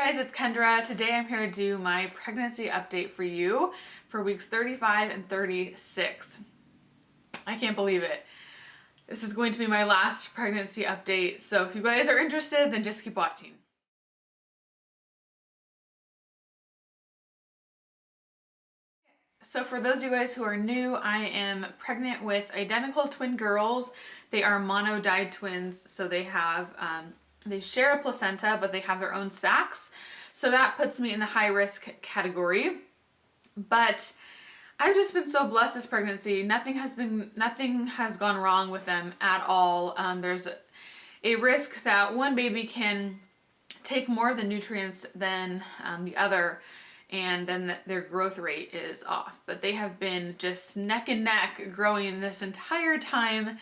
guys, it's Kendra. Today I'm here to do my pregnancy update for you for weeks 35 and 36. I can't believe it. This is going to be my last pregnancy update, so if you guys are interested, then just keep watching. So for those of you guys who are new, I am pregnant with identical twin girls. They are mono-dyed twins, so they have they share a placenta, but they have their own sacs. So that puts me in the high risk category. But I've just been so blessed this pregnancy. Nothing has gone wrong with them at all. There's a risk that one baby can take more of the nutrients than the other, and then their growth rate is off. But they have been just neck and neck growing this entire time,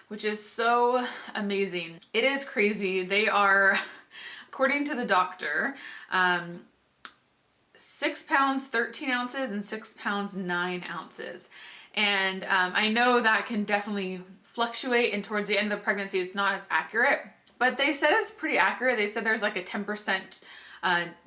which is so amazing. It is crazy. They are, according to the doctor, 6 pounds 13 ounces and 6 pounds 9 ounces. And I know that can definitely fluctuate, and towards the end of the pregnancy it's not as accurate, but they said it's pretty accurate. They said there's like a 10%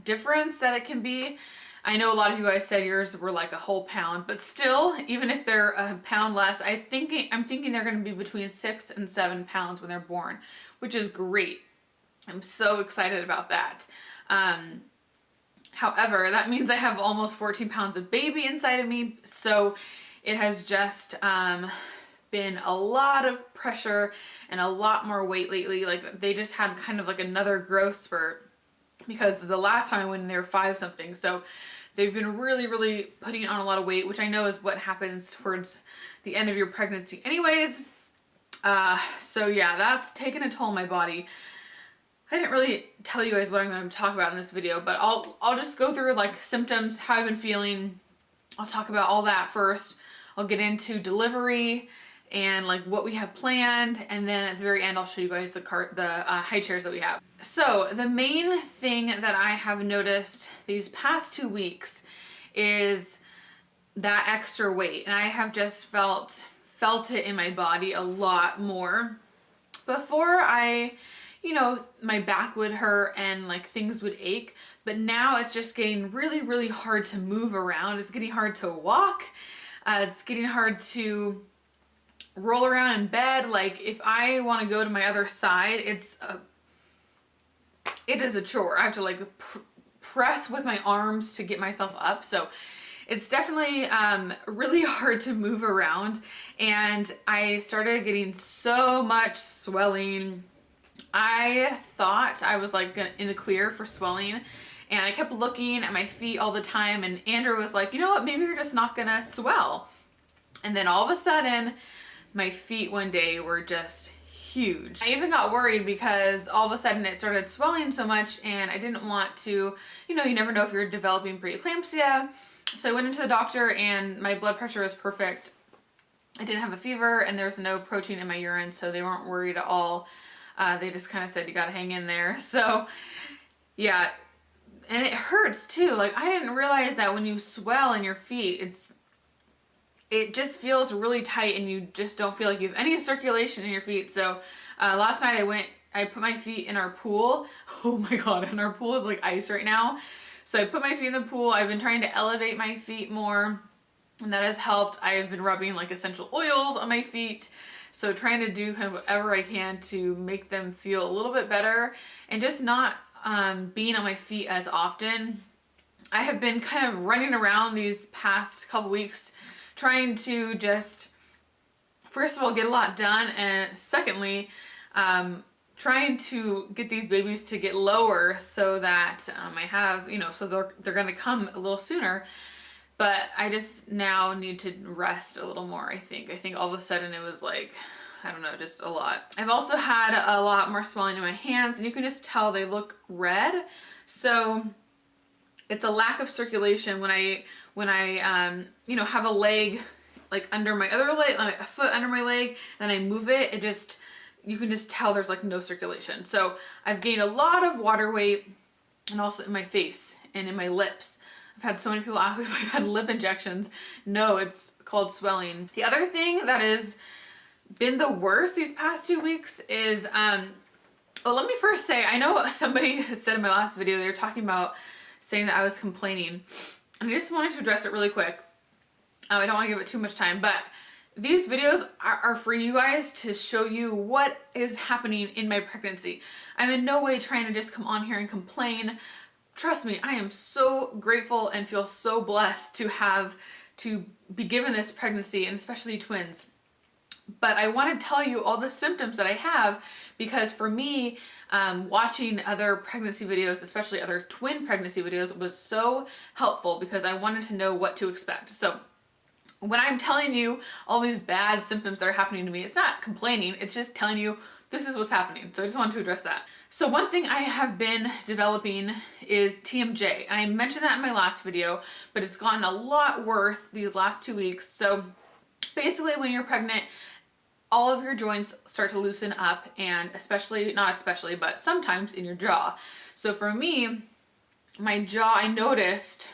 difference that it can be. I know a lot of you guys said yours were like a whole pound, but still, even if they're a pound less, I'm thinking they're going to be between 6 and 7 pounds when they're born, which is great. I'm so excited about that. However, that means I have almost 14 pounds of baby inside of me, so it has just been a lot of pressure and a lot more weight lately. Like, they just had kind of like another growth spurt, because the last time I went in they were 5 something. So they've been really putting on a lot of weight, which I know is what happens towards the end of your pregnancy anyways. So yeah, that's taken a toll on my body. I didn't really tell you guys what I'm going to talk about in this video, but I'll just go through like symptoms, how I've been feeling. I'll talk about all that first. I'll get into delivery and like what we have planned, and then at the very end I'll show you guys the high chairs that we have. So the main thing that I have noticed these past 2 weeks is that extra weight, and I have just felt it in my body a lot more. Before, my back would hurt and like things would ache, but now it's just getting really hard to move around. It's getting hard to walk. It's getting hard to roll around in bed. Like, if I want to go to my other side, it is a chore. I have to like press with my arms to get myself up. So it's definitely really hard to move around, and I started getting so much swelling. I thought I was like in the clear for swelling, and I kept looking at my feet all the time, and Andrew was like, you know what, maybe you're just not gonna swell. And then all of a sudden my feet one day were just huge. I even got worried because all of a sudden it started swelling so much, and I didn't want to, you never know if you're developing preeclampsia. So I went into the doctor and my blood pressure was perfect. I didn't have a fever and there was no protein in my urine, so they weren't worried at all. They just kind of said, you gotta hang in there. So yeah, and it hurts too. Like, I didn't realize that when you swell in your feet, it just feels really tight and you just don't feel like you have any circulation in your feet. So last night I put my feet in our pool. Oh my God, and our pool is like ice right now. So I put my feet in the pool. I've been trying to elevate my feet more, and that has helped. I've been rubbing like essential oils on my feet. So trying to do kind of whatever I can to make them feel a little bit better, and just not being on my feet as often. I have been kind of running around these past couple weeks trying to just, first of all, get a lot done, and secondly, trying to get these babies to get lower so that I have, so they're gonna come a little sooner. But I just now need to rest a little more, I think. I think all of a sudden it was like, I don't know, just a lot. I've also had a lot more swelling in my hands, and you can just tell they look red. So it's a lack of circulation when I have a leg like under my other leg, like a foot under my leg, and I move it, you can just tell there's like no circulation. So I've gained a lot of water weight, and also in my face and in my lips. I've had so many people ask if I've had lip injections. No, it's called swelling. The other thing that has been the worst these past 2 weeks is Oh, let me first say, I know somebody had said in my last video, they were talking about saying that I was complaining. And I just wanted to address it really quick. I don't want to give it too much time, but these videos are for you guys to show you what is happening in my pregnancy. I'm in no way trying to just come on here and complain. Trust me, I am so grateful and feel so blessed to be given this pregnancy, and especially twins. But I want to tell you all the symptoms that I have, because for me, watching other pregnancy videos, especially other twin pregnancy videos, was so helpful because I wanted to know what to expect. So when I'm telling you all these bad symptoms that are happening to me, it's not complaining, it's just telling you this is what's happening. So I just wanted to address that. So one thing I have been developing is TMJ. And I mentioned that in my last video, but it's gotten a lot worse these last 2 weeks. So basically when you're pregnant, all of your joints start to loosen up, and not especially, but sometimes in your jaw. So for me, my jaw, I noticed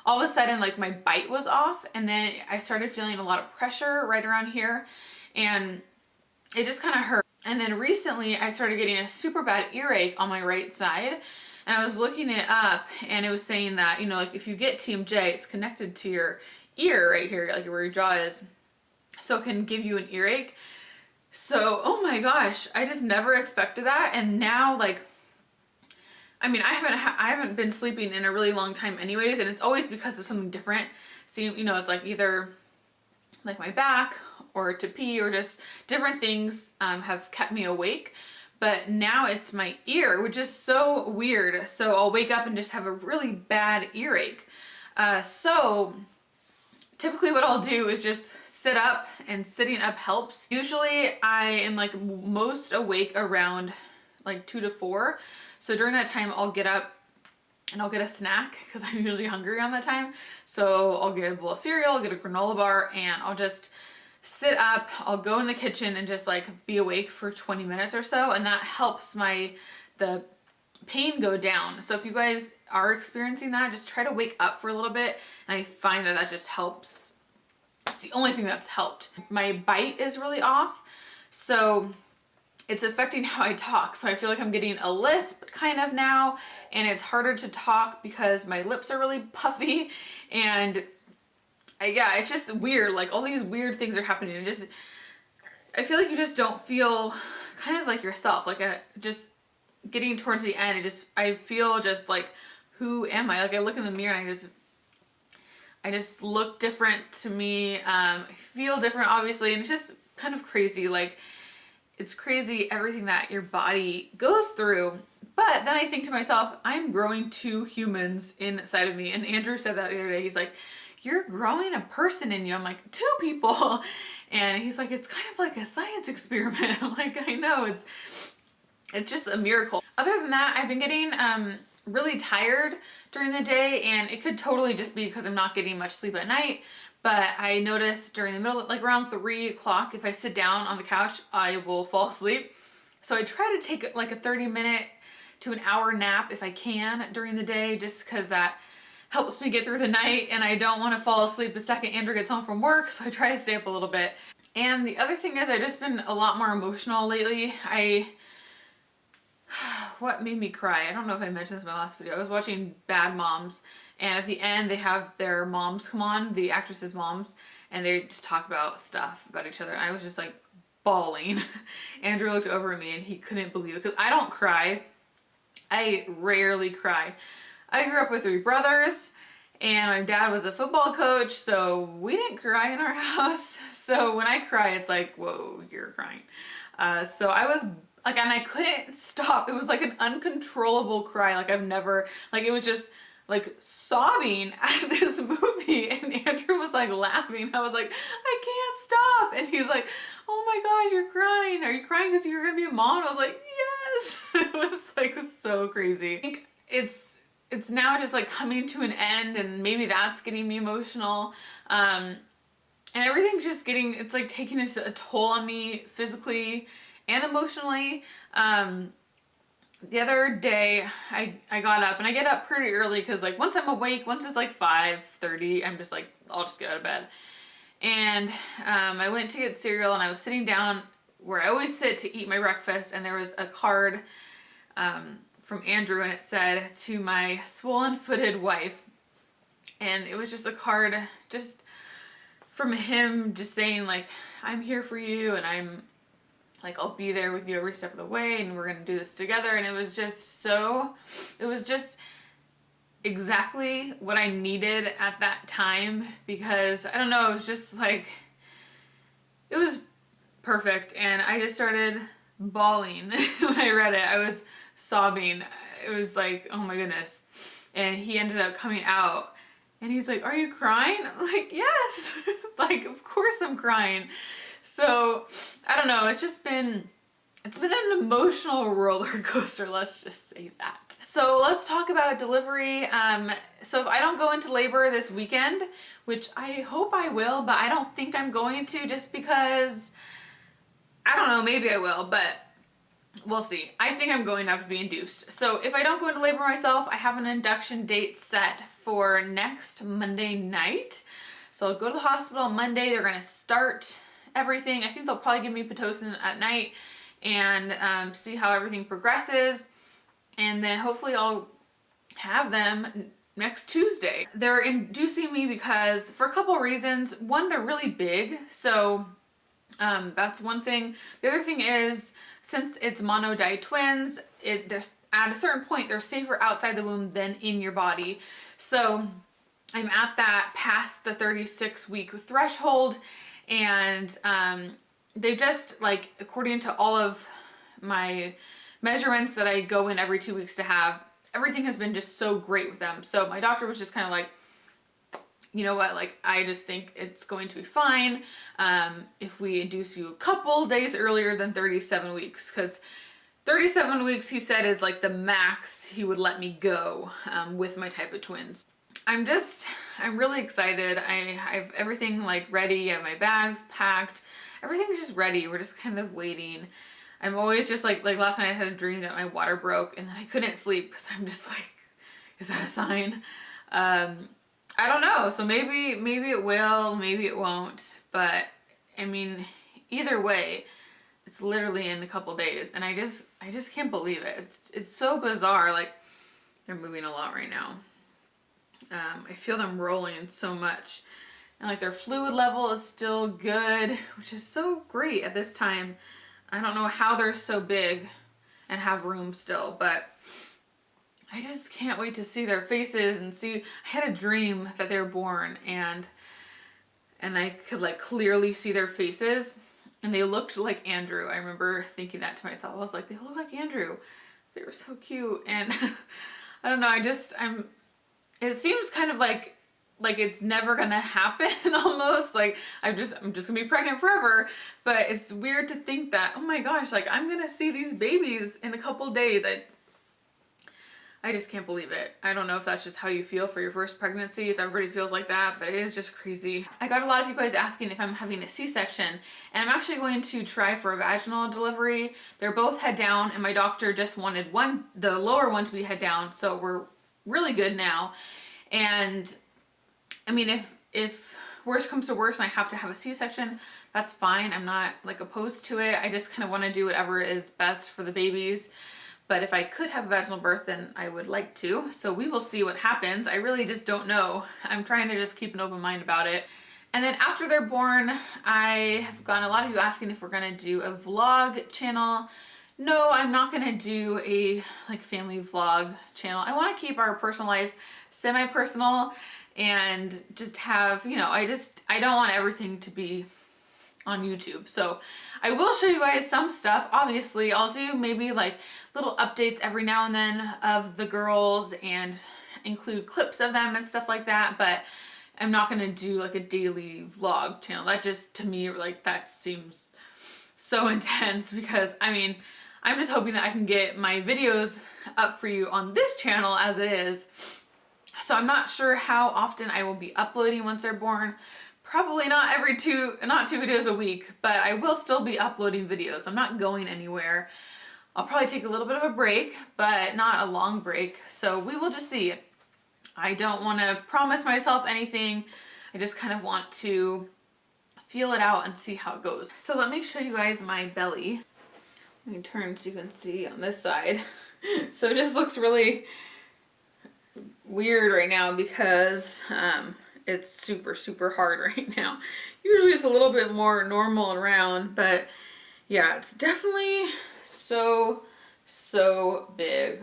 all of a sudden like my bite was off, and then I started feeling a lot of pressure right around here, and it just kind of hurt. And then recently I started getting a super bad earache on my right side, and I was looking it up, and it was saying that, you know, like if you get TMJ, it's connected to your ear right here, like where your jaw is, so it can give you an earache. So, oh my gosh, I just never expected that. And now, like, I mean, I haven't been sleeping in a really long time anyways, and it's always because of something different. So, you know, it's like either like my back or to pee, or just different things have kept me awake. But now it's my ear, which is so weird. So I'll wake up and just have a really bad earache. So typically what I'll do is just sit up, and sitting up helps. Usually I am like most awake around like 2 to 4. So during that time I'll get up and I'll get a snack because I'm usually hungry on that time. So I'll get a bowl of cereal, I'll get a granola bar, and I'll just sit up. I'll go in the kitchen and just like be awake for 20 minutes or so, and that helps the pain go down. So if you guys are experiencing that, just try to wake up for a little bit, and I find that just helps. It's the only thing that's helped. My bite is really off, so it's affecting how I talk. So I feel like I'm getting a lisp kind of now, and it's harder to talk because my lips are really puffy, and yeah, it's just weird. Like all these weird things are happening, and I feel like you just don't feel kind of like yourself. Like just getting towards the end, I feel just like, who am I? Like I look in the mirror and I just look different to me. I feel different, obviously, and it's just kind of crazy. Like, it's crazy everything that your body goes through. But then I think to myself, I'm growing 2 humans inside of me. And Andrew said that the other day. He's like, you're growing a person in you. I'm like, 2 people. And he's like, it's kind of like a science experiment. I'm like, I know, it's just a miracle. Other than that, I've been getting really tired during the day, and it could totally just be because I'm not getting much sleep at night. But I noticed during the middle, like around 3 o'clock, if I sit down on the couch, I will fall asleep. So I try to take like a 30-minute to an hour nap if I can during the day, just because that helps me get through the night, and I don't want to fall asleep the second Andrew gets home from work, so I try to stay up a little bit. And the other thing is, I've just been a lot more emotional lately. What made me cry? I don't know if I mentioned this in my last video. I was watching Bad Moms, and at the end they have their moms come on, the actresses' moms, and they just talk about stuff about each other, and I was just like bawling. Andrew looked over at me and he couldn't believe it, because I don't cry. I rarely cry. I grew up with 3 brothers, and my dad was a football coach, so we didn't cry in our house. So when I cry, it's like, whoa, you're crying. So I was like, and I couldn't stop. It was like an uncontrollable cry. Like it was just like sobbing at this movie, and Andrew was like laughing. I was like, I can't stop. And he's like, oh my gosh, you're crying. Are you crying because you're gonna be a mom? I was like, yes. It was like so crazy. I think it's now just like coming to an end, and maybe that's getting me emotional. And everything's just it's like taking a toll on me physically and emotionally. The other day I got up, and I get up pretty early because like once I'm awake, once it's like 5:30, I'm just like, I'll just get out of bed. And I went to get cereal, and I was sitting down where I always sit to eat my breakfast, and there was a card from Andrew, and it said, "To my swollen-footed wife." And it was just a card just from him just saying like, "I'm here for you, and I'm like, I'll be there with you every step of the way, and we're gonna do this together." And it was just exactly what I needed at that time, because I don't know, it was just like, it was perfect. And I just started bawling when I read it. I was sobbing. It was like, oh my goodness. And he ended up coming out and he's like, "Are you crying?" I'm like, "Yes." Like, of course I'm crying. So I don't know, it's been an emotional roller coaster, let's just say that. So let's talk about delivery. So if I don't go into labor this weekend, which I hope I will, but I don't think I'm going to, just because, I don't know, maybe I will, but we'll see. I think I'm going to have to be induced. So if I don't go into labor myself, I have an induction date set for next Monday night. So I'll go to the hospital on Monday. They're going to start everything. I think they'll probably give me Pitocin at night and see how everything progresses. And then hopefully I'll have them next Tuesday. They're inducing me because, for a couple reasons. One, they're really big. So that's one thing. The other thing is, since it's mono-dyed twins, there's, at a certain point, they're safer outside the womb than in your body. So I'm at that past the 36-week threshold, and they just, like, according to all of my measurements that I go in every 2 weeks to have, everything has been just so great with them. So my doctor was just kind of like, "You know what, like, I just think it's going to be fine if we induce you a couple days earlier than 37 weeks, because 37 weeks, he said, is like the max he would let me go with my type of twins. I'm really excited. I have everything like ready. I have my bags packed. Everything's just ready. We're just kind of waiting. I'm always just like last night I had a dream that my water broke and then I couldn't sleep because I'm just like, is that a sign? I don't know. So maybe it will, maybe it won't. But I mean, either way, it's literally in a couple days, and I just can't believe it. It's so bizarre. Like, they're moving a lot right now. I feel them rolling so much, and like their fluid level is still good, which is so great at this time. I don't know how they're so big and have room still, but I just can't wait to see their faces and see. I had a dream that they were born, and I could like clearly see their faces, and they looked like Andrew. I remember thinking that to myself. I was like, they look like Andrew. They were so cute. And I don't know, it seems kind of like it's never gonna happen almost. Like I'm just gonna be pregnant forever. But it's weird to think that, oh my gosh, like I'm gonna see these babies in a couple days. I just can't believe it. I don't know if that's just how you feel for your first pregnancy, if everybody feels like that, but it is just crazy. I got a lot of you guys asking if I'm having a C-section, and I'm actually going to try for a vaginal delivery. They're both head down, and my doctor just wanted the lower one to be head down, so we're really good now. And I mean, if worst comes to worst and I have to have a C-section, that's fine. I'm not like opposed to it. I just kind of want to do whatever is best for the babies. But if I could have a vaginal birth, then I would like to. So we will see what happens. I really just don't know. I'm trying to just keep an open mind about it. And then after they're born, I have gotten a lot of you asking if we're gonna do a vlog channel. No, I'm not gonna do a like family vlog channel. I wanna keep our personal life semi-personal and just have, you know, I don't want everything to be on YouTube. So I will show you guys some stuff. Obviously, I'll do maybe like little updates every now and then of the girls and include clips of them and stuff like that, but I'm not gonna do like a daily vlog channel. That just, to me, like that seems so intense, because I mean, I'm just hoping that I can get my videos up for you on this channel as it is. So I'm not sure how often I will be uploading once they're born. Probably not not two videos a week, but I will still be uploading videos. I'm not going anywhere. I'll probably take a little bit of a break, but not a long break. So we will just see. I don't want to promise myself anything. I just kind of want to feel it out and see how it goes. So let me show you guys my belly. Let me turn so you can see on this side. So it just looks really weird right now because it's super, super hard right now. Usually it's a little bit more normal and round, but yeah, it's definitely so, so big.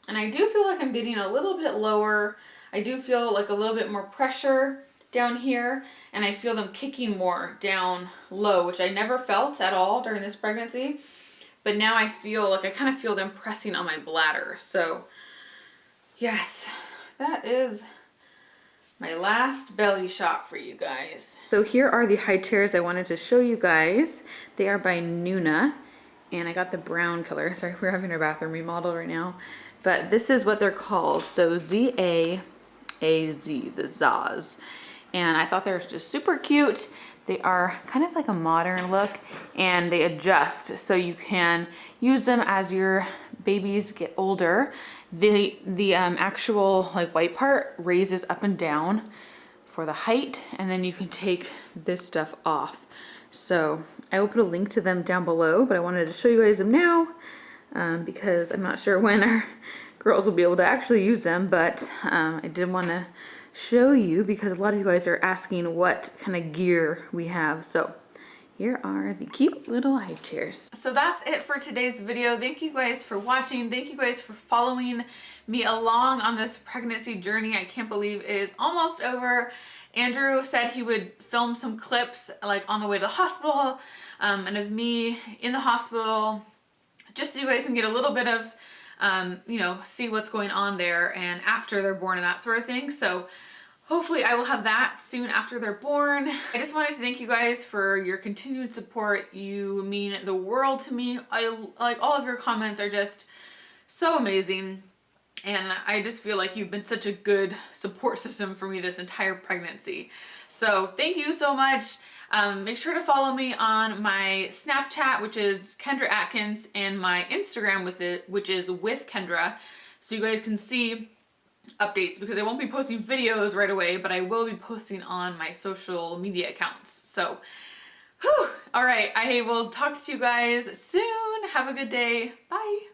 And I do feel like I'm getting a little bit lower. I do feel like a little bit more pressure down here, and I feel them kicking more down low, which I never felt at all during this pregnancy. But now I feel like I kind of feel them pressing on my bladder. So yes, that is my last belly shot for you guys. So here are the high chairs I wanted to show you guys. They are by Nuna, and I got the brown color. Sorry, we're having our bathroom remodeled right now. But this is what they're called. So Z-A-A-Z, the Zaz. And I thought they were just super cute. They are kind of like a modern look, and they adjust so you can use them as your babies get older. The actual like white part raises up and down for the height, and then you can take this stuff off. So I will put a link to them down below, but I wanted to show you guys them now because I'm not sure when our girls will be able to actually use them, but I did want to show you because a lot of you guys are asking what kind of gear we have. So here are the cute little high chairs. So that's it for today's video. Thank you guys for watching. Thank you guys for following me along on this pregnancy journey. I can't believe it is almost over. Andrew said he would film some clips like on the way to the hospital and of me in the hospital, just so you guys can get a little bit of, you know, see what's going on there and after they're born and that sort of thing. So hopefully I will have that soon after they're born. I just wanted to thank you guys for your continued support. You mean the world to me. Like all of your comments are just so amazing. And I just feel like you've been such a good support system for me this entire pregnancy. So thank you so much. Make sure to follow me on my Snapchat, which is Kendra Atkins, and my Instagram which is with Kendra. So you guys can see updates, because I won't be posting videos right away, but I will be posting on my social media accounts. So, whew, all right, I will talk to you guys soon. Have a good day. Bye.